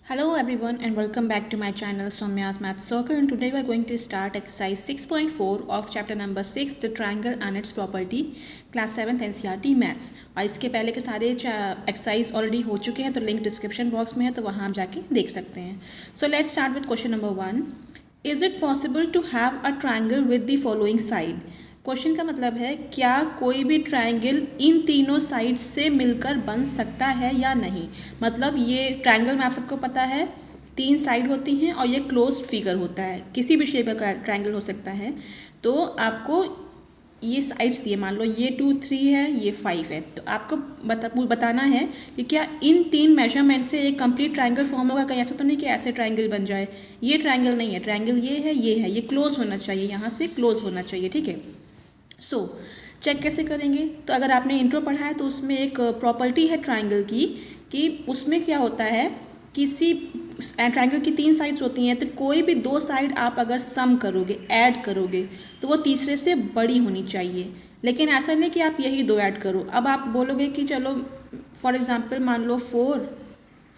Hello everyone and welcome back to my channel Soumya's Math Circle, and today we are going to start exercise 6.4 of chapter number 6 the triangle and its property class 7th NCERT Maths। और इसके पहले के सारे exercise already हो चुके हैं तो link description box में है, तो वहाँ आप जाके देख सकते हैं। So let's start with question number 1। Is it possible to have a triangle with the following side. Question का मतलब है क्या कोई भी ट्रायंगल इन तीनों साइड से मिलकर बन सकता है या नहीं। मतलब ये ट्रायंगल में आप सबको पता है 3 साइड होती हैं और ये क्लोज्ड फिगर होता है, किसी भी शेप का ट्रायंगल हो सकता है। तो आपको ये साइड्स दिए, मान लो ये 2 3 है, ये 5 है, तो आपको बताना है कि क्या इन 3 मेजरमेंट से एक कंप्लीट ट्रायंगल फॉर्म होगा। कहीं ऐसा तो नहीं कि ऐसे ट्रायंगल बन जाए। ये ट्रायंगल नहीं है, ट्रायंगल ये है, ये क्लोज होना चाहिए, यहाँ से क्लोज होना चाहिए, ठीक है। सो चेक कैसे करेंगे, तो अगर आपने इंट्रो पढ़ा है तो उसमें एक प्रॉपर्टी है ट्रायंगल की कि उसमें क्या होता है, किसी ट्रायंगल की 3 साइड्स होती हैं, तो कोई भी 2 साइड आप अगर सम करोगे, ऐड करोगे, तो वो तीसरे से बड़ी होनी चाहिए। लेकिन ऐसा नहीं कि आप यही 2 ऐड करो। अब आप बोलोगे कि चलो फॉर एग्जांपल मान लो 4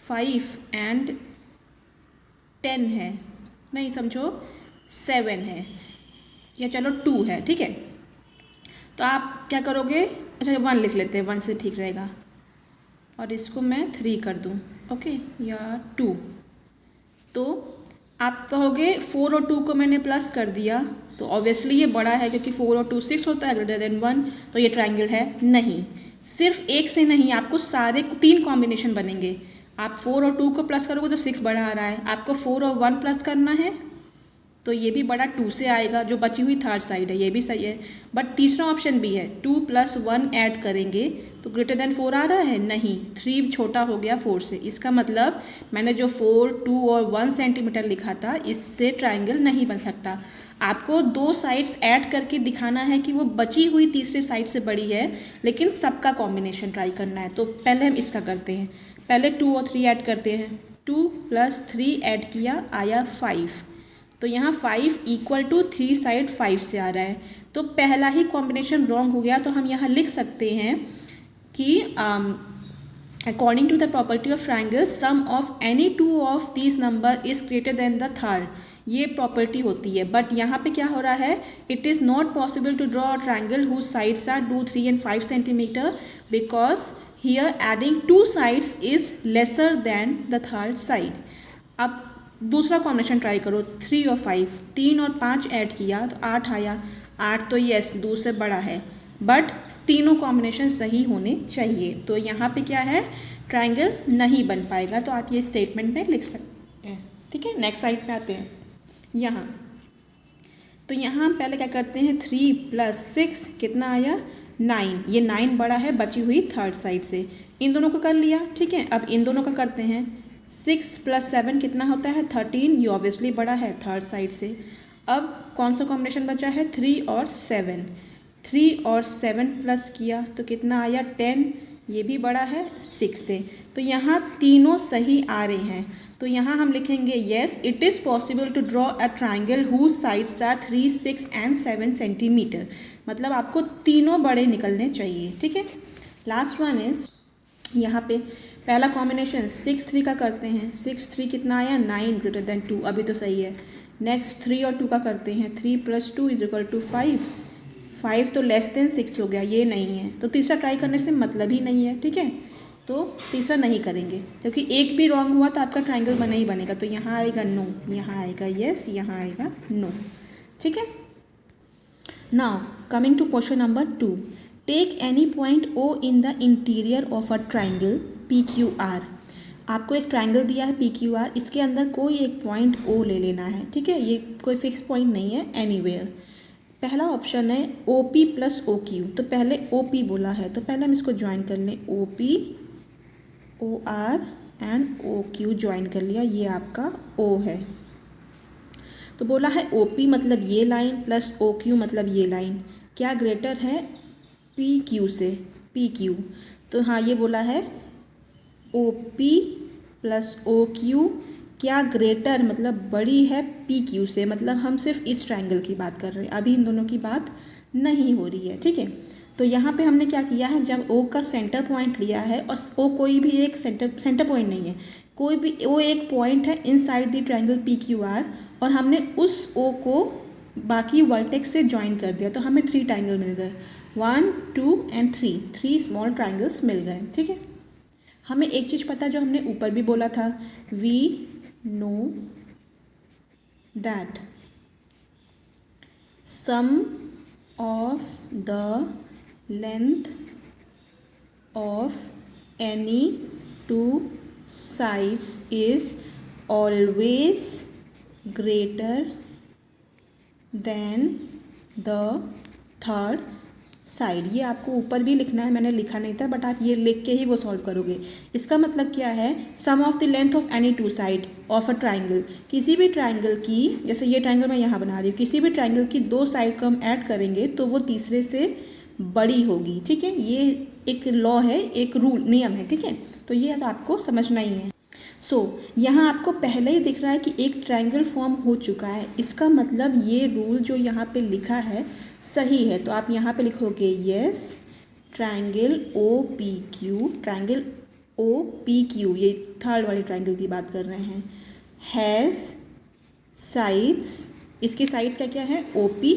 5 एंड 10 है, नहीं समझो 7 है, या चलो 2 है, ठीक है। तो आप क्या करोगे, अच्छा 1 लिख लेते हैं, 1 से ठीक रहेगा, और इसको मैं 3 कर दूँ, ओके, या 2। तो आप कहोगे 4 और 2 को मैंने प्लस कर दिया तो ऑब्वियसली ये बड़ा है, क्योंकि 4 और 2 6 होता है, ग्रेटर देन 1, तो ये ट्रायंगल है नहीं। सिर्फ एक से नहीं, आपको सारे 3 कॉम्बिनेशन बनेंगे। आप 4 और 2 को प्लस करोगे तो 6 बड़ा आ रहा है, आपको 4 और 1 प्लस करना है तो ये भी बड़ा 2 से आएगा, जो बची हुई थर्ड साइड है, ये भी सही है। बट तीसरा ऑप्शन भी है, 2 + 1 ऐड करेंगे तो ग्रेटर देन 4 आ रहा है, नहीं, 3 छोटा हो गया 4 से। इसका मतलब मैंने जो 4 2 और 1 सेंटीमीटर लिखा था, इससे ट्रायंगल नहीं बन सकता। आपको 2 साइड्स ऐड करके दिखाना है कि वो बची हुई तीसरे साइड से बड़ी है, लेकिन सबका कॉम्बिनेशन ट्राई करना है। तो पहले हम इसका करते हैं, पहले 2 और 3 ऐड करते हैं। 2 + 3 ऐड किया, आया 5। तो यहाँ 5 = 3 साइड 5 से आ रहा है, तो पहला ही कॉम्बिनेशन रॉन्ग हो गया। तो हम यहाँ लिख सकते हैं कि according to the property of triangle sum of any 2 of this number is greater than the third, ये प्रॉपर्टी होती है। बट यहाँ पे क्या हो रहा है, it is not possible to draw a triangle whose sides are 2 3 and 5 centimetre because here adding 2 sides is lesser than the third side. अब दूसरा कॉम्बिनेशन ट्राई करो, 3 और 5, 3 और 5 ऐड किया तो 8 आया। 8 तो यस 2 से बड़ा है, बट तीनों कॉम्बिनेशन सही होने चाहिए। तो यहाँ पे क्या है, ट्रायंगल नहीं बन पाएगा। तो आप ये स्टेटमेंट में लिख सकते हैं, ठीक है। नेक्स्ट साइड पे आते हैं यहाँ। तो यहाँ हम पहले क्या करते हैं, 3 + 6 कितना आया, 9। ये 9 बड़ा है बची हुई थर्ड साइड से, इन दोनों को कर लिया, ठीक है। अब इन दोनों का करते हैं, 6 + 7 कितना होता है, 13, ये ऑब्वियसली बड़ा है थर्ड साइड से। अब कौन सा कॉम्बिनेशन बचा है, 3 और 7। 3 और 7 प्लस किया तो कितना आया, 10, ये भी बड़ा है 6 से। तो यहाँ तीनों सही आ रहे हैं। तो यहाँ हम लिखेंगे yes it is possible to draw a triangle whose sides are 3 6 and 7 centimetre. मतलब आपको तीनों बड़े निकलने चाहिए, ठीक है। लास्ट वन इज यहाँ पे पहला कॉम्बिनेशन 6 3 का करते हैं, 6 3 कितना आया, 9 ग्रेटर देन 2, अभी तो सही है। नेक्स्ट 3 और 2 का करते हैं, 3 + 2 = 5। 5 तो लेस देन 6 हो गया, ये नहीं है, तो तीसरा ट्राई करने से मतलब ही नहीं है, ठीक है। तो तीसरा नहीं करेंगे, क्योंकि एक भी रॉन्ग हुआ तो आपका ट्राइंगल बना ही बनेगा। तो यहाँ आएगा नो, यहाँ आएगा येस, यहाँ आएगा नो, ठीक है। Now coming to question number 2। Take any point O in the interior of a triangle PQR। आपको एक ट्राइंगल दिया है PQR, इसके अंदर कोई एक पॉइंट O ले लेना है, ठीक है। ये कोई फिक्स पॉइंट नहीं है, एनीवेयर। पहला ऑप्शन है OP + OQ। तो पहले OP बोला है, तो पहले हम इसको ज्वाइन कर लें, OP OR and OQ join कर लिया, ये आपका O है। तो बोला है OP मतलब ये लाइन प्लस OQ मतलब ये लाइन, क्या ग्रेटर है PQ से, PQ। तो हाँ ये बोला है OP + OQ क्या ग्रेटर मतलब बड़ी है PQ से, मतलब हम सिर्फ इस ट्रायंगल की बात कर रहे हैं, अभी इन दोनों की बात नहीं हो रही है, ठीक है। तो यहाँ पे हमने क्या किया है, जब ओ का सेंटर पॉइंट लिया है और ओ कोई भी एक सेंटर पॉइंट नहीं है, कोई भी ओ एक पॉइंट है inside the triangle P Q R, और हमने उस ओ को बाकी वर्टेक्स से ज्वाइन कर दिया, तो हमें 3 ट्रायंगल मिल गए, 1 2 एंड 3 स्मॉल ट्रायंगल्स मिल गए। ठीक है, हमें एक चीज़ पता है जो हमने ऊपर भी बोला था, we know that sum of the length of any 2 sides is always greater than the third side. ये आपको ऊपर भी लिखना है, मैंने लिखा नहीं था, बट आप ये लिख के ही वो सॉल्व करोगे। इसका मतलब क्या है, sum of the length of any 2 side of a triangle, किसी भी ट्राइंगल की, जैसे ये ट्राइंगल मैं यहाँ बना रही हूँ, किसी भी ट्राइंगल की 2 साइड को हम ऐड करेंगे तो वो तीसरे से बड़ी होगी। ठीक है, ये एक लॉ है, एक रूल, नियम है। ठीक है, तो ये तो आपको समझना ही है। यहाँ आपको पहले ही दिख रहा है कि एक ट्रायंगल फॉर्म हो चुका है, इसका मतलब ये रूल जो यहाँ पे लिखा है सही है। तो आप यहाँ पे लिखोगे yes triangle O P Q, triangle O P Q, ये थर्ड वाले ट्रायंगल की बात कर रहे हैं, हैज़ साइड्स, इसकी साइड्स क्या क्या है, O P,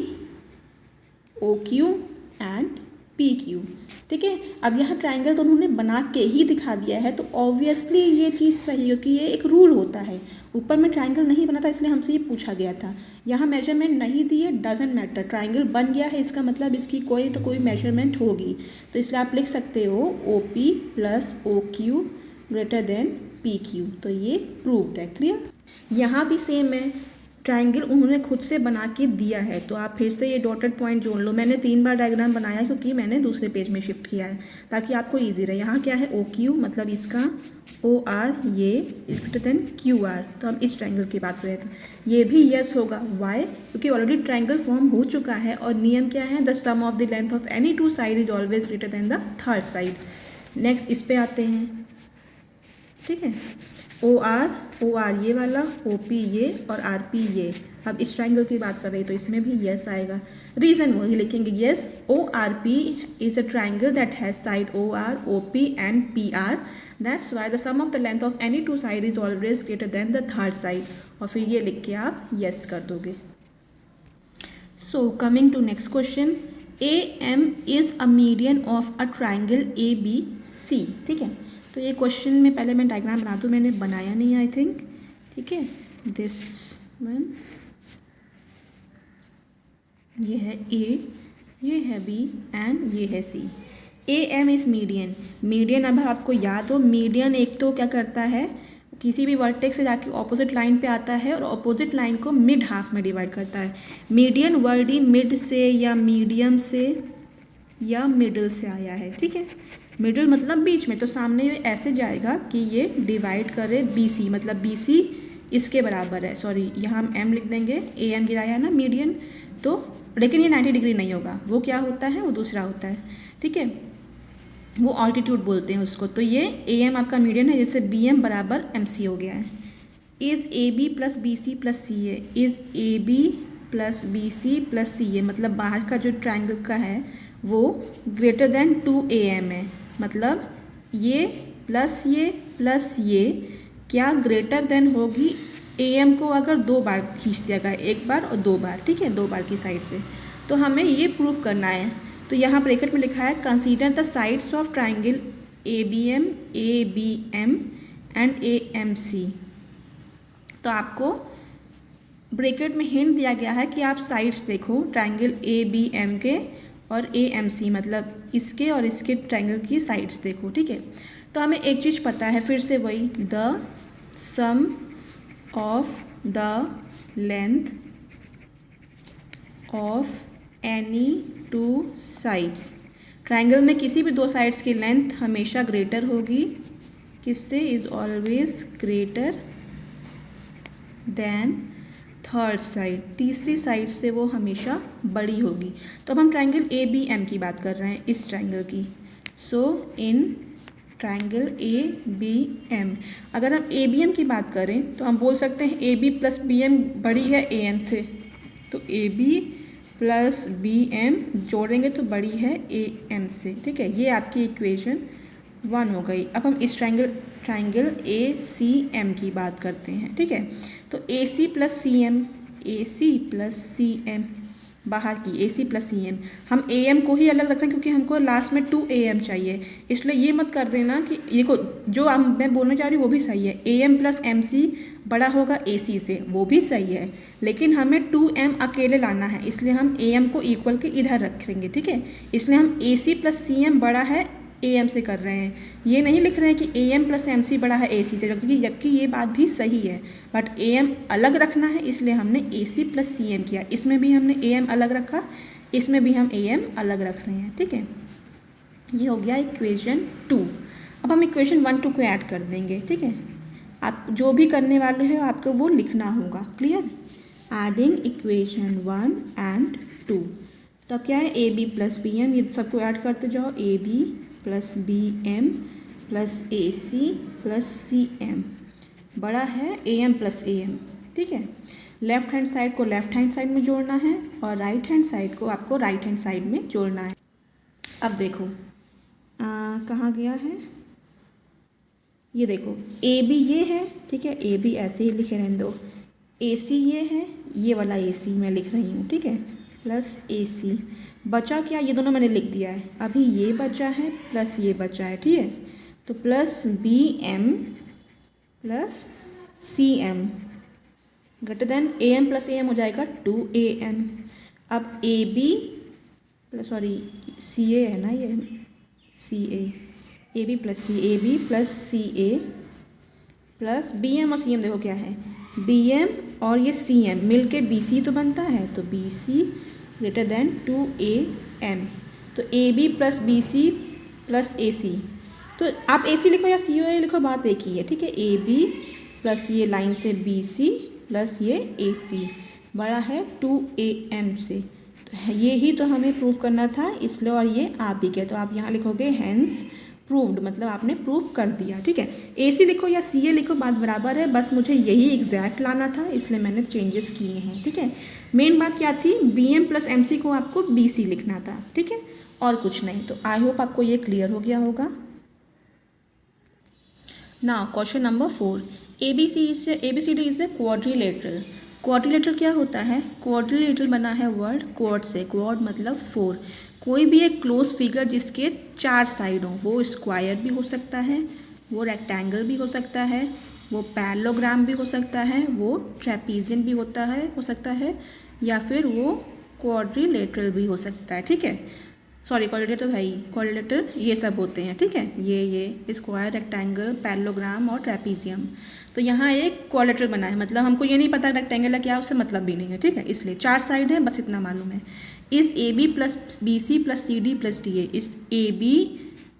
O Q and P Q. ठीक है, अब यहाँ ट्रायंगल तो उन्होंने बना के ही दिखा दिया है, तो ऑब्वियसली ये चीज़ सही है, क्योंकि ये एक रूल होता है। ऊपर में ट्रायंगल नहीं बना था इसलिए हमसे ये पूछा गया था, यहाँ मेजरमेंट नहीं दिए, डजेंट मैटर, ट्रायंगल बन गया है, इसका मतलब इसकी कोई तो कोई मेजरमेंट होगी। तो इसलिए आप लिख सकते हो O P plus O Q greater than P Q, तो ये प्रूव्ड है। क्लियर, यहाँ भी सेम है, ट्रायंगल उन्होंने खुद से बना के दिया है, तो आप फिर से ये डॉटेड पॉइंट जोड़ लो। मैंने 3 बार डायग्राम बनाया क्योंकि मैंने दूसरे पेज में शिफ्ट किया है ताकि आपको इजी रहे। यहाँ क्या है, ओ क्यू, मतलब इसका ओ आर, ये is greater then Q R, तो हम इस ट्रायंगल की बात कर रहे थे। ये भी यस होगा, वाई, क्योंकि ऑलरेडी ट्रायंगल फॉर्म हो चुका है और नियम क्या है, the sum of the length of any 2 side is always greater than the third side. Next इस पे आते हैं। ठीक है, ओ आर ये वाला, ओ पी ये और आर पी ये। अब इस ट्रायंगल की बात कर रही तो इसमें भी यस आएगा। रीजन वही लिखेंगे, yes O R P is a triangle that has side O R, O P and P R, that's why the sum of the length of any 2 side is always greater than the third side, और फिर ये लिख के आप yes कर दोगे। So coming to next question, A M is a median of a triangle A B C. ठीक है, तो ये क्वेश्चन में पहले मैं डायग्राम बना दूँ, मैंने बनाया नहीं आई थिंक। ठीक है, दिस वन, ये है ए, ये है बी एंड ये है C. A M is median. Median अब आपको याद हो, मीडियन एक तो क्या करता है, किसी भी वर्टेक्स से जाके ऑपोजिट लाइन पे आता है और ऑपोजिट लाइन को मिड हाफ में डिवाइड करता है। मीडियन वर्ड ही मिड से या मीडियम से या मिडल से आया है। ठीक है, मिडल मतलब बीच में, तो सामने ऐसे जाएगा कि ये डिवाइड करे बी सी, मतलब बी सी इसके बराबर है। सॉरी, यहाँ हम एम लिख देंगे, ए एम गिराया है ना मीडियन, तो लेकिन ये 90 डिग्री नहीं होगा, वो क्या होता है, वो दूसरा होता है। ठीक है, वो ऑल्टीट्यूड बोलते हैं उसको। तो ये ए एम आपका मीडियन है, जैसे बी एम बराबर एम सी हो गया है। Is A B plus B C plus C A, is A B plus B C plus C A, मतलब बाहर का जो ट्रायंगल का है वो ग्रेटर देन 2 ए एम है, मतलब ये प्लस ये क्या ग्रेटर देन होगी ए एम को अगर 2 बार खींच दिया गया, 1 बार और 2 बार। ठीक है, 2 बार की साइड से, तो हमें ये प्रूफ करना है। तो यहाँ ब्रैकेट में लिखा है consider the sides of triangle A B M and A M C. तो आपको ब्रैकेट में हिंट दिया गया है कि आप साइड्स देखो ट्राइंगल ए बी एम के और ए एम सी, मतलब इसके और इसके ट्राइंगल की साइड्स देखो। ठीक है, तो हमें एक चीज़ पता है, फिर से वही, the sum of the length of any 2 sides, triangle में किसी भी 2 साइड्स की लेंथ हमेशा ग्रेटर होगी, किससे, is always greater than third side, तीसरी साइड से वो हमेशा बड़ी होगी। तो अब हम ट्राइंगल ए बी एम की बात कर रहे हैं, इस ट्राइंगल की। So in triangle A B M, अगर हम ए बी एम की बात करें तो हम बोल सकते हैं A B plus B M बड़ी है ए एम से, तो A B plus B M जोड़ेंगे तो बड़ी है ए एम से, ठीक है। ये आपकी इक्वेशन 1 हो गई। अब हम इस ट्राइंगल ए सी एम की बात करते हैं, ठीक है। तो ए सी प्लस सी एम बाहर की ए सी प्लस सी एम, हम ए एम को ही अलग रख रहे हैं क्योंकि हमको लास्ट में 2 ए एम चाहिए, इसलिए ये मत कर देना कि ये को जो मैं बोलने जा रही हूँ वो भी सही है। A M plus M C बड़ा होगा ए सी से, वो भी सही है, लेकिन हमें 2 एम अकेले लाना है, इसलिए हम ए एम को इक्वल के इधर रखेंगे, ठीक है। इसलिए हम ए सी प्लस सी एम बड़ा है ए एम से कर रहे हैं, ये नहीं लिख रहे हैं कि A M plus M C बड़ा है ए सी से, जबकि ये बात भी सही है, बट ए एम अलग रखना है, इसलिए हमने ए सी प्लस सी एम किया। इसमें भी हमने ए एम अलग रखा, इसमें भी हम ए एम अलग रख रहे हैं, ठीक है। ये हो गया इक्वेशन 2। अब हम इक्वेशन 1 2 को ऐड कर देंगे, ठीक है। आप जो भी करने वाले हैं आपको वो लिखना होगा, क्लियर। एडिंग इक्वेशन 1 एंड 2, तो क्या है A B plus B M, ये सबको ऐड करते जाओ, A B plus B M plus A C plus C M बड़ा है A M plus A M, ठीक है। लेफ्ट हैंड साइड को लेफ्ट हैंड साइड में जोड़ना है और राइट हैंड साइड को आपको राइट हैंड साइड में जोड़ना है। अब देखो कहाँ गया है, ये देखो ए बी ये है, ठीक है, ए बी ऐसे ही लिखे रहने दो, ए सी ये है, ये वाला ए सी मैं लिख रही हूँ, ठीक है, प्लस ए सी। बचा क्या, ये दोनों मैंने लिख दिया है, अभी ये बचा है प्लस ये बचा है, ठीक है। तो plus B M plus C M greater than A M plus A M हो जाएगा 2 ए एम। अब A B plus sorry C A है ना, ये C A B plus C A plus B M और सी एम, देखो क्या है, बी एम और ये सी एम मिल के बी सी तो बनता है, तो B C greater than 2 A M. तो A B plus B C plus A C, तो आप ए सी लिखो या सी ओ ए लिखो, बात एक ही है, ठीक है। ए बी प्लस ये लाइन से बी सी प्लस ये ए सी बड़ा है 2 ए एम से, तो ये ही तो हमें प्रूव करना था, इसलिए और ये आप भी गया, तो आप यहाँ लिखोगे हैंस प्रूव्ड, मतलब आपने प्रूव कर दिया, ठीक है। ए सी लिखो या सी ए लिखो, बात बराबर है, बस मुझे यही एग्जैक्ट लाना था, इसलिए मैंने चेंजेस किए हैं, ठीक है। मेन बात क्या थी, B M plus M C को आपको बी सी लिखना था, ठीक है, और कुछ नहीं। तो आई होप आपको ये क्लियर हो गया होगा। Now question number 4, A B C D is a quadrilateral. Quadrilateral क्या होता है, क्वाड्रिलेटरल बना है वर्ड क्वाड से, क्वाड मतलब 4, कोई भी एक क्लोज फिगर जिसके 4 साइड हों, वो स्क्वायर भी हो सकता है, वो रेक्टेंगल भी हो सकता है, वो पैरेललोग्राम भी हो सकता है, वो ट्रेपीजियम भी हो सकता है, या फिर वो क्वाड्रिलेटरल भी हो सकता है, ठीक है। सॉरी क्वाड्रिलेटरल भाई, क्वाड्रिलेटरल ये सब होते हैं, ठीक है, ये स्क्वायर, रेक्टेंगल, पैरेललोग्राम और ट्रेपीजियम। तो यहाँ एक क्वाड्रिलेटरल बना है, मतलब हमको ये नहीं पता रेक्टेंगल है क्या, उससे मतलब भी नहीं है, ठीक है, इसलिए 4 साइड है, बस इतना मालूम है। इस A B plus B C plus C D plus D A, इस ए बी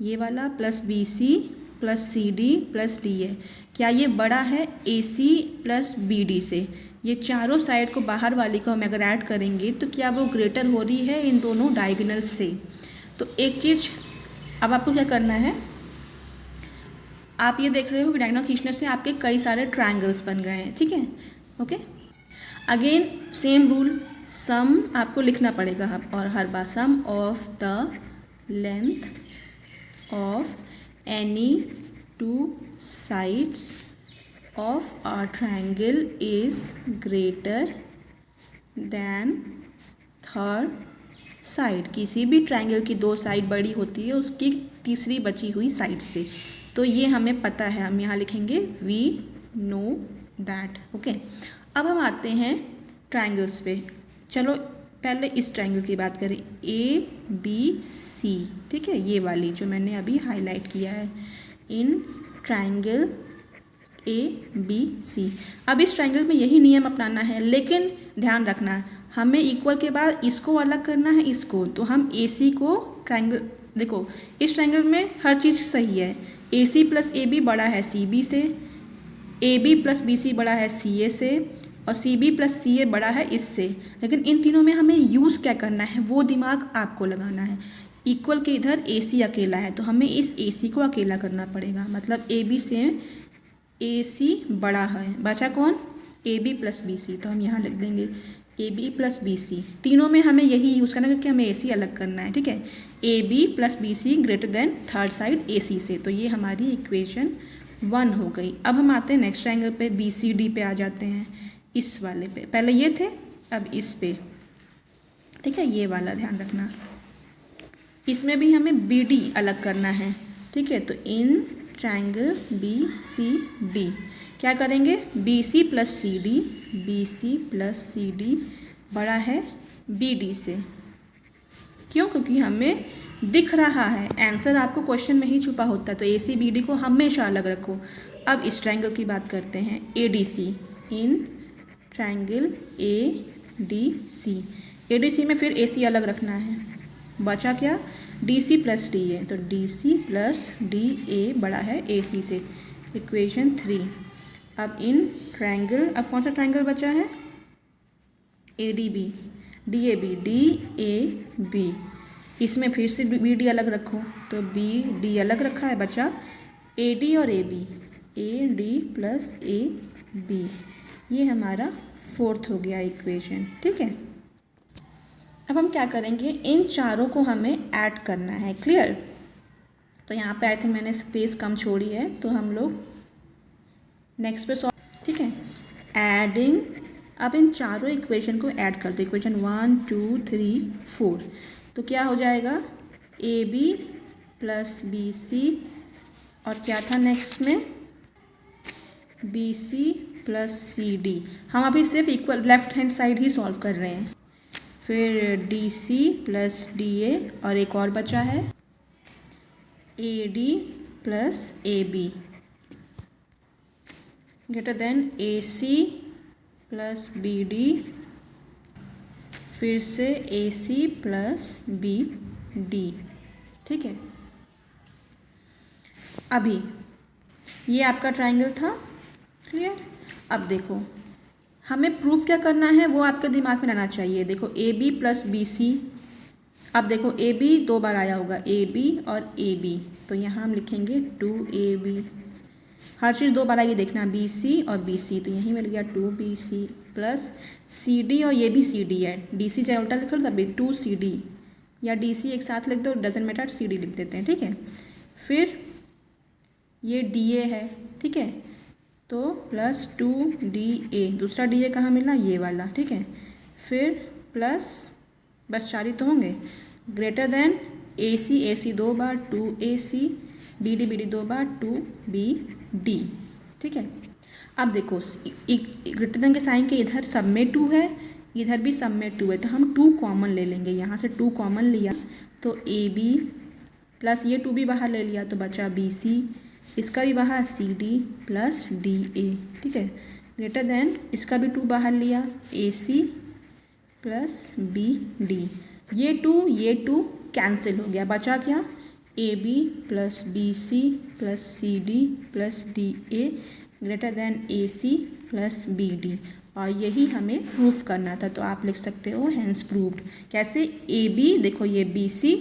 ये वाला plus B C plus C D plus D A, क्या ये बड़ा है A C plus B D से। ये चारों साइड को बाहर वाली को हम अगर ऐड करेंगे तो क्या वो ग्रेटर हो रही है इन दोनों डायगोनल से। तो एक चीज़ अब आपको क्या करना है, आप ये देख रहे हो कि डायगोनल खींचने से आपके कई सारे ट्रायंगल्स बन गए हैं, ठीक है, okay. Again same rule, sum आपको लिखना पड़ेगा और हर बार sum of the length of any 2 sides of a triangle is greater than third side। किसी भी ट्रायंगल की 2 साइड बड़ी होती है उसकी तीसरी बची हुई साइड से, तो ये हमें पता है, हम यहाँ लिखेंगे वी नो दैट, ओके। अब हम आते हैं ट्रायंगल्स पे। चलो पहले इस ट्रायंगल की बात करें, ए बी सी, ठीक है, ये वाली जो मैंने अभी हाईलाइट किया है, इन ट्रायंगल ए बी सी। अब इस ट्रायंगल में यही नियम अपनाना है, लेकिन ध्यान रखना हमें इक्वल के बाद इसको अलग करना है, इसको, तो हम ए सी को ट्रायंगल, देखो इस ट्रायंगल में हर चीज़ सही है, A C plus A B बड़ा है सी बी से, A B plus B C बड़ा है सी ए से, और सी बी प्लस सी ए बड़ा है इससे। लेकिन इन तीनों में हमें यूज़ क्या करना है वो दिमाग आपको लगाना है। इक्वल के इधर ए सी अकेला है तो हमें इस ए सी को अकेला करना पड़ेगा, मतलब ए बी से ए सी बड़ा है, बचा कौन, A B plus B C, तो हम यहाँ लिख देंगे A B plus B C, तीनों में हमें यही यूज़ करना है क्योंकि हमें ए सी अलग करना है, ठीक है। A B plus B C greater than third side A C से, तो ये हमारी इक्वेशन 1 हो गई। अब हम आते हैं नेक्स्ट ट्रायंगल पे, बी सी डी पे आ जाते हैं, इस वाले पे, पहले ये थे अब इस पे, ठीक है, ये वाला ध्यान रखना। इसमें भी हमें बी डी अलग करना है, ठीक है। तो in triangle B C D क्या करेंगे, B C plus C D, B C plus C D बड़ा है बी डी से। क्यों? क्योंकि हमें दिख रहा है, आंसर आपको क्वेश्चन में ही छुपा होता है, तो ए सी बी डी को हमेशा अलग रखो। अब इस ट्रायंगल की बात करते हैं, A D C, in triangle A D C, A D C में फिर ए सी अलग रखना है, बचा क्या, D C plus D A, तो D C plus D A बड़ा है ए सी से, इक्वेशन 3। अब इन ट्रायंगल, अब कौन सा ट्रायंगल बचा है, A D B, D A B, D A B, इसमें फिर से बी डी अलग रखो, तो बी डी अलग रखा है, बचा ए डी और A B, A D plus A B, ये हमारा 4th हो गया इक्वेशन, ठीक है। अब हम क्या करेंगे, इन चारों को हमें ऐड करना है, क्लियर। तो यहाँ पे आई थिंक मैंने स्पेस कम छोड़ी है, तो हम लोग नेक्स्ट पे सॉल्व, ठीक है, एडिंग। अब इन चारों इक्वेशन को ऐड कर दो, इक्वेशन 1 2 3 4, तो क्या हो जाएगा, A B plus B C, और क्या था नेक्स्ट में, B C plus C D. हम अभी सिर्फ इक्वल लेफ्ट हैंड साइड ही सॉल्व कर रहे हैं। फिर D C plus D A, और एक और बचा है A D plus A B greater than A C plus B D, फिर से A C plus B D, ठीक है। अभी ये आपका ट्रायंगल था, क्लियर। अब देखो हमें प्रूफ क्या करना है वो आपके दिमाग में रहना चाहिए। देखो A B plus B C, अब देखो ए बी 2 बार आया होगा, ए बी और ए बी, तो यहाँ हम लिखेंगे 2ab, हर चीज़ 2 बार आएगी देखना, बी सी और बी सी, तो यहीं मिल गया 2bc प्लस सी डी, और ये भी सी डी है, डी सी चाहे उल्टा लिख लो तभी 2cd, या डी सी एक साथ लिख दो, डजेंट मैटर, सी डी लिख देते हैं, ठीक है। फिर ये डी ए है, ठीक है, तो प्लस 2da, दूसरा डी ए कहाँ मिला, ये वाला, ठीक है। फिर प्लस, बस 4 ही तो होंगे, greater than A C 2 bar 2ac, B D 2 bar 2bd, ठीक है। अब देखो ग्रेटर देन के साइन के इधर सब में 2 है, इधर भी सब में 2 है, तो हम 2 कॉमन ले लेंगे, यहाँ से 2 कॉमन लिया तो ए बी प्लस ये 2 भी बाहर ले लिया तो बचा बी सी, इसका भी बाहर C D plus D A, ठीक है। ग्रेटर देन इसका भी 2 बाहर लिया, A C plus B D, ये 2 कैंसिल हो गया, बचा क्या, A B plus B C plus C D plus D A greater than A C plus B D, और यही हमें प्रूफ करना था, तो आप लिख सकते हो हैंस प्रूव्ड। कैसे, ए बी देखो ये बी सी,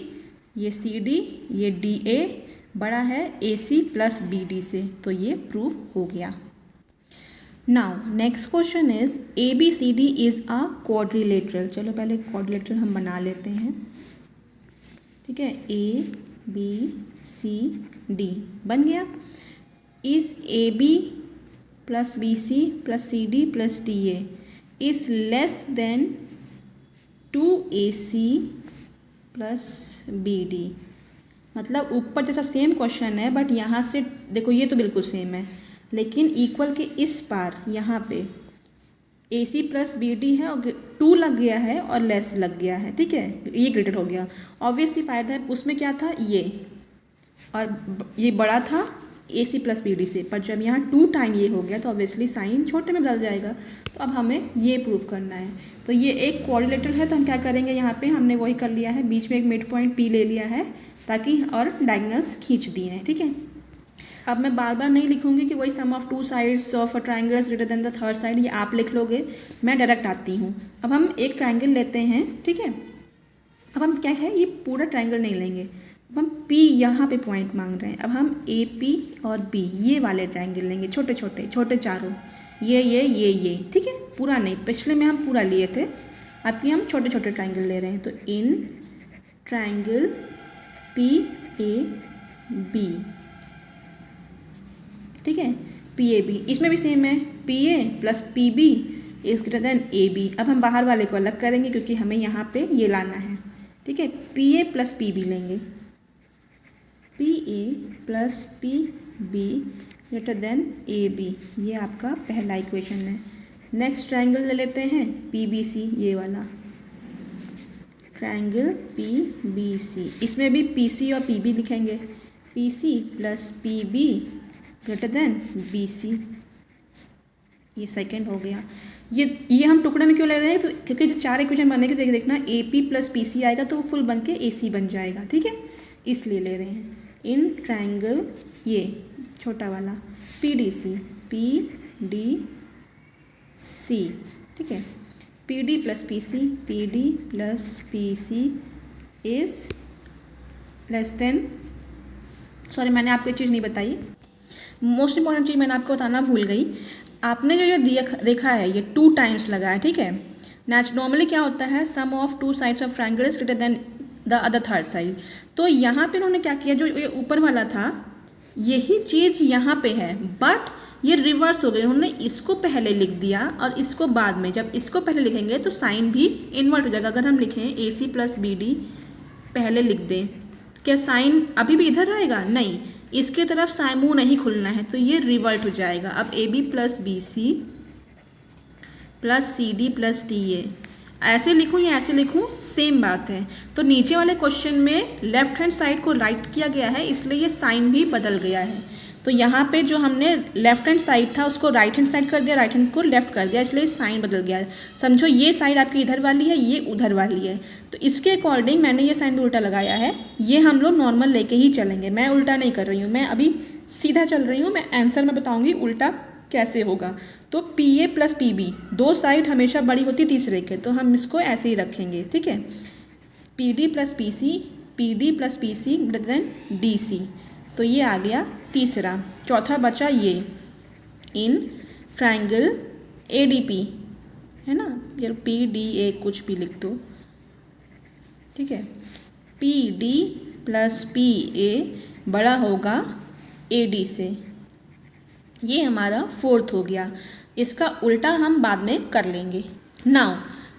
ये सी डी, ये डी ए बड़ा है A C plus B D से, तो ये प्रूफ हो गया। Now next question is A B C D is a quadrilateral. चलो पहले क्वाड्रिलेटरल हम बना लेते हैं, ठीक है। ए बी सी डी बन गया। Is A B plus B C plus C D plus D A is less than 2ac plus B D. मतलब ऊपर जैसा सेम क्वेश्चन है, बट यहाँ से देखो ये तो बिल्कुल सेम है, लेकिन इक्वल के इस पार यहाँ पे ए सी प्लस बी डी है और 2 लग गया है और लेस लग गया है, ठीक है, ये ग्रेटर हो गया। ऑब्वियसली फायदा है, उसमें क्या था ये, और ये बड़ा था ए सी प्लस बी डी से, पर जब यहाँ 2 टाइम ये हो गया तो ऑब्वियसली साइन छोटे में बदल जाएगा। तो अब हमें ये प्रूव करना है, तो ये एक क्वाड्रिलेटरल है, तो हम क्या करेंगे, यहाँ पे हमने वही कर लिया है, बीच में एक मिड पॉइंट पी ले लिया है ताकि, और डायगोनल्स खींच दिए हैं, ठीक है। अब मैं बार बार नहीं लिखूंगी कि वही sum of 2 sides of a triangle is greater than the third side, ये आप लिख लोगे, मैं डायरेक्ट आती हूँ। अब हम एक ट्राइंगल लेते हैं, ठीक है। अब हम क्या है, ये पूरा ट्राइंगल नहीं लेंगे, अब हम P यहाँ पे पॉइंट मांग रहे हैं। अब हम AP और B ये वाले ट्रायंगल लेंगे, छोटे छोटे छोटे चारों, ये, ठीक है, पूरा नहीं, पिछले में हम पूरा लिए थे, अब ये हम छोटे छोटे ट्रायंगल ले रहे हैं। तो इन ट्रायंगल PAB, ठीक है, PAB, इसमें भी सेम है, PA plus PB is greater than AB। अब हम बाहर वाले को अलग करेंगे क्योंकि हमें यहाँ पे ये लाना है, ठीक है। PA प्लस PB लेंगे, PA plus PB greater than AB, ये आपका पहला इक्वेशन है। नेक्स्ट ट्रायंगल ले लेते हैं PBC, ये वाला ट्रायंगल PBC, इसमें भी PC और PB लिखेंगे, PC plus PB greater than BC, ये सेकंड हो गया। ये हम टुकड़े में क्यों ले रहे हैं? तो क्योंकि जब चार इक्वेशन बनेगी तो देखना AP प्लस PC आएगा तो वो फुल बन के AC बन जाएगा, ठीक है, इसलिए ले रहे हैं। इन ट्रायंगल ये छोटा वाला PDC, ठीक है, PD plus PC is less then, sorry मैंने आपको एक चीज़ नहीं बताई, मोस्ट इंपॉर्टेंट चीज़ मैंने आपको बताना भूल गई। आपने जो ये देखा है ये 2 टाइम्स लगा है, ठीक है। नॉर्मली क्या होता है, sum of 2 sides of triangle is greater than the other third side. तो यहाँ पे उन्होंने क्या किया, जो ये ऊपर वाला था यही चीज़ यहाँ पे है, बट ये रिवर्स हो गई, उन्होंने इसको पहले लिख दिया और इसको बाद में। जब इसको पहले लिखेंगे तो साइन भी इन्वर्ट हो जाएगा। अगर हम लिखें AC प्लस BD पहले लिख दें, क्या साइन अभी भी इधर रहेगा? नहीं, इसके तरफ साइन मुँह नहीं खुलना है, तो ये रिवर्ट हो जाएगा। अब AB plus BC plus CD plus DA, ऐसे लिखूँ या ऐसे लिखूँ सेम बात है। तो नीचे वाले क्वेश्चन में लेफ्ट हैंड साइड को राइट किया गया है, इसलिए ये साइन भी बदल गया है। तो यहाँ पे जो हमने लेफ्ट हैंड साइड था उसको राइट हैंड साइड कर दिया, राइट हैंड को लेफ्ट कर दिया, इसलिए साइन बदल गया है। समझो ये साइड आपकी इधर वाली है, ये उधर वाली है, तो इसके अकॉर्डिंग मैंने ये साइन भी उल्टा लगाया है। ये हम लोग नॉर्मल लेके ही चलेंगे, मैं उल्टा नहीं कर रही हूँ, मैं अभी सीधा चल रही हूँ। मैं आंसर में बताऊँगी उल्टा कैसे होगा। तो PA प्लस PB, 2 साइड हमेशा बड़ी होती तीसरे के, तो हम इसको ऐसे ही रखेंगे, ठीक है। PD plus PC greater than DC, तो ये आ गया तीसरा। चौथा बचा ये इन ट्रायंगल ADP, है ना, यार PDA कुछ भी लिख दो, ठीक है। PD प्लस PA बड़ा होगा AD से, ये हमारा फोर्थ हो गया। इसका उल्टा हम बाद में कर लेंगे। नाउ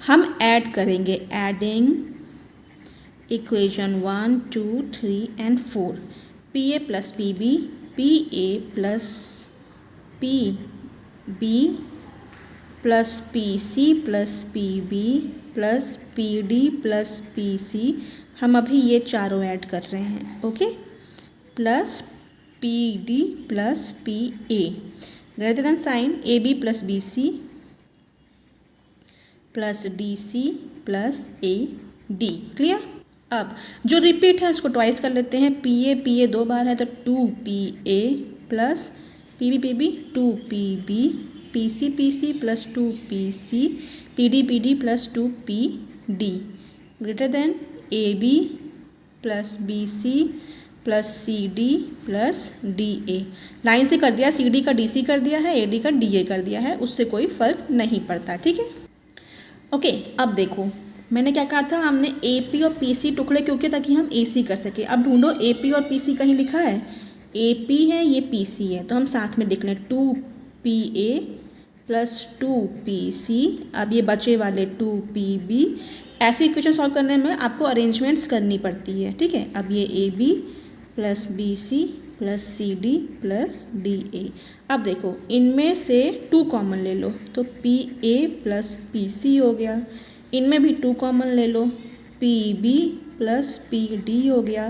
हम ऐड करेंगे, adding equation 1 2 3 and 4, PA plus PB, PA plus PB plus PC plus PB plus PD plus PC, हम अभी ये चारों ऐड कर रहे हैं, okay, plus PD plus PA greater than sign AB plus BC plus DC plus AD, clear. अब जो repeat है उसको ट्वाइस कर लेते हैं। PA 2 बार है तो 2PA plus PB 2PB, PC plus 2PC, PD plus 2PD greater than AB plus BC plus CD plus DA। Line से कर दिया, CD का DC कर दिया है, AD का DA कर दिया है, उससे कोई फर्क नहीं पड़ता, ठीक है। ओके, अब देखो मैंने क्या कहा था, हमने AP और PC टुकड़े क्यों किए, ताकि हम AC कर सके। अब ढूंढो AP और PC कहीं लिखा है, AP है, ये PC है, तो हम साथ में लिख लें 2PA प्लस 2PC। अब ये बचे वाले 2PB, ऐसे इक्वेशन सॉल्व करने में आपको अरेंजमेंट्स करनी पड़ती है, ठीक है। अब ये AB plus BC plus CD plus DA। अब देखो इनमें से 2 कॉमन ले लो, तो PA प्लस PC हो गया, इनमें भी 2 कॉमन ले लो, PB प्लस PD हो गया,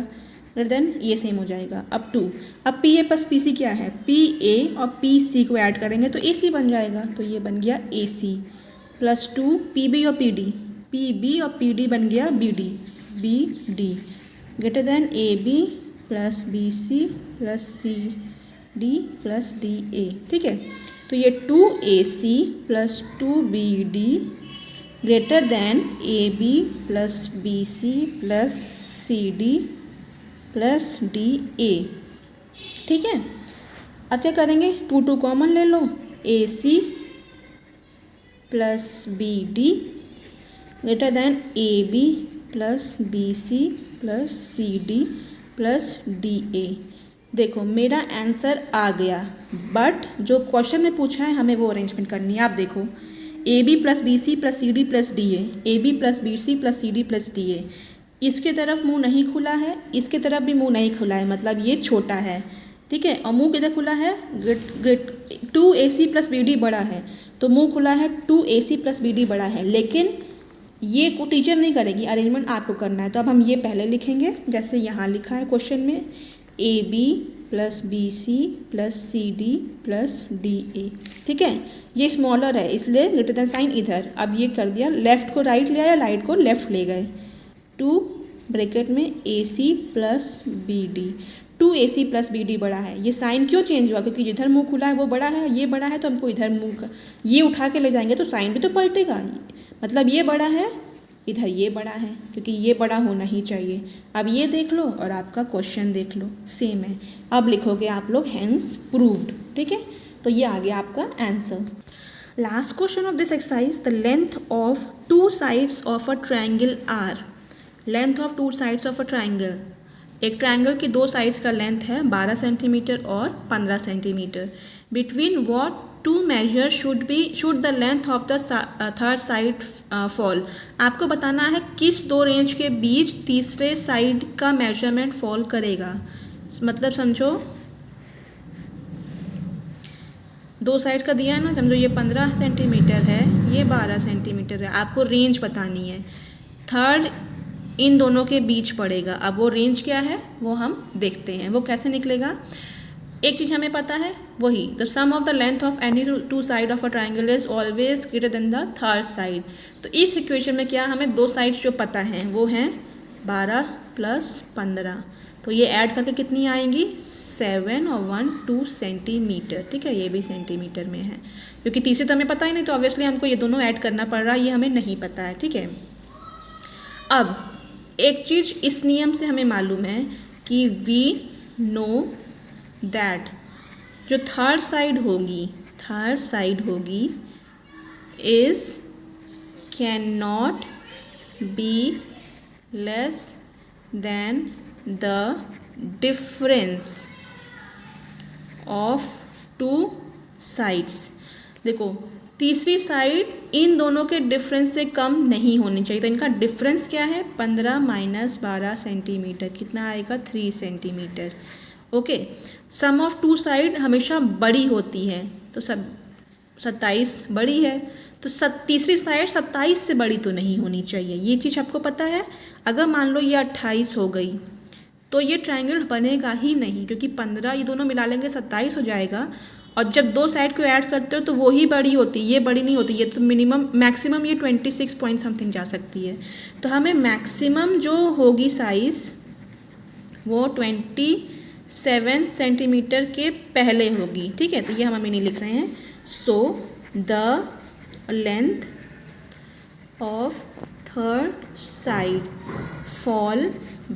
देन ये सेम हो जाएगा। अब 2, अब PA प्लस PC क्या है, PA और PC को ऐड करेंगे तो AC बन जाएगा, तो ये बन गया AC प्लस 2 PB और PB और PD बन गया BD greater than AB plus BC plus CD plus DA, ठीक है। तो ये 2AC plus 2BD greater than AB plus BC plus CD plus D A. ठीक है, अब क्या करेंगे, 2 कॉमन ले लो, A C plus B D greater than A B plus B C plus C D plus D A. देखो मेरा answer आ गया, बट जो क्वेश्चन में पूछा है हमें वो अरेंजमेंट करनी है। आप देखो, A B plus B C plus C D plus D A B plus B C plus C D plus D A. इसके तरफ मुंह नहीं खुला है, इसके तरफ भी मुंह नहीं खुला है, मतलब ये छोटा है। ठीक है, और मुंह किधर खुला है, 2AC प्लस बी डी बड़ा है, तो मुंह खुला है 2AC प्लस बी डी बड़ा है। लेकिन ये को टीचर नहीं करेगी, अरेंजमेंट आपको करना है। तो अब हम ये पहले लिखेंगे, जैसे यहाँ लिखा है क्वेश्चन में, A B plus B C plus C D plus D A. ठीक है, ये स्मॉलर है इसलिए ग्रेटर देन साइन इधर। अब ये कर दिया, लेफ्ट को राइट ले आया, राइट को लेफ्ट ले गए। 2 ब्रैकेट में A C plus B D, 2AC plus B D बड़ा है। ये साइन क्यों चेंज हुआ, क्योंकि जिधर मुंह खुला है वो बड़ा है, ये बड़ा है, तो हमको इधर मुंह ये उठा के ले जाएंगे तो साइन भी तो पलटेगा। मतलब ये बड़ा है, इधर ये बड़ा है, क्योंकि ये बड़ा होना ही चाहिए। अब ये देख लो और आपका क्वेश्चन देख लो, सेम है। अब लिखोगे आप लोग हैंस प्रूव्ड। ठीक है, तो ये आ गया आपका answer. Last question of this exercise, the length of 2 sides of a triangle are. Length of 2 sides of a triangle, एक ट्रायंगल की 2 साइड्स का लेंथ है 12 सेंटीमीटर और 15 centimetre. Between what 2 measure should the length of the third side fall. आपको बताना है किस 2 range के बीच तीसरे साइड का मेजरमेंट फॉल करेगा। मतलब समझो 2 साइड का दिया है ना, समझो ये 15 सेंटीमीटर है, ये 12 सेंटीमीटर है। आपको रेंज बतानी है, थर्ड इन दोनों के बीच पड़ेगा। अब वो रेंज क्या है वो हम देखते हैं, वो कैसे निकलेगा। एक चीज़ हमें पता है, वही the sum of the length of any 2 side of a triangle is always greater than the third side. तो इस इक्वेशन में क्या, हमें 2 साइड जो पता हैं वो हैं 12 प्लस 15, तो ये ऐड करके कितनी आएंगी, 7 और 1 2 सेंटीमीटर। ठीक है, ये भी सेंटीमीटर में है, क्योंकि तीसरे तो हमें पता ही नहीं, तो ऑब्वियसली हमको ये दोनों ऐड करना पड़ रहा है, ये हमें नहीं पता है। ठीक है, अब एक चीज़ इस नियम से हमें मालूम है कि वी नो दैट जो थर्ड साइड होगी is can not be less than the difference of 2 sides. देखो तीसरी साइड इन दोनों के डिफरेंस से कम नहीं होनी चाहिए, तो इनका डिफरेंस क्या है, 15 माइनस 12 सेंटीमीटर, कितना आएगा, 3 centimetre. Okay, sum of 2 side हमेशा बड़ी होती है, तो 27 बड़ी है, तो तीसरी साइड 27 से बड़ी तो नहीं होनी चाहिए, ये चीज़ आपको पता है। अगर मान लो ये 28 हो गई तो ये ट्रायंगल बनेगा ही नहीं, क्योंकि 15 ये दोनों मिला लेंगे 27 हो जाएगा, और जब 2 साइड को ऐड करते हो तो वो ही बड़ी होती है, ये बड़ी नहीं होती, ये तो मैक्सिमम ये 26 पॉइंट समथिंग जा सकती है। तो हमें मैक्सिमम जो होगी साइज़ वो 27 सेंटीमीटर के पहले होगी। ठीक है, तो ये हम हमें नहीं लिख रहे हैं। So the length of third side fall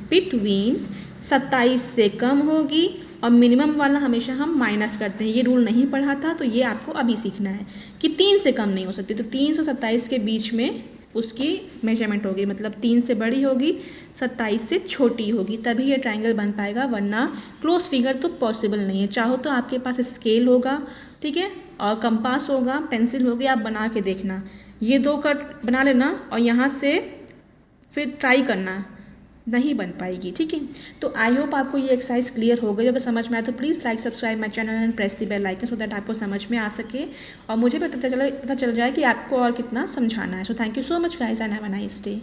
between 27 से कम होगी, और मिनिमम वाला हमेशा हम माइनस करते हैं, ये रूल नहीं पढ़ा था, तो ये आपको अभी सीखना है कि 3 से कम नहीं हो सकती। तो 327 के बीच में उसकी मेजरमेंट होगी, मतलब 3 से बड़ी होगी, 27 से छोटी होगी, तभी ये ट्रायंगल बन पाएगा, वरना क्लोज फिगर तो पॉसिबल नहीं है। चाहो तो आपके पास स्केल होगा, ठीक है, और कंपास होगा, पेंसिल होगी, आप बना के देखना, ये 2 कट बना लेना और यहाँ से फिर ट्राई करना, नहीं बन पाएगी। ठीक है, तो आई होप आपको ये एक्सरसाइज क्लियर हो गई। अगर समझ में आए तो please like subscribe my channel and press the bell icon, so that आपको समझ में आ सके और मुझे पता चल जाए कि आपको और कितना समझाना है। So thank you so much guys and have a nice day.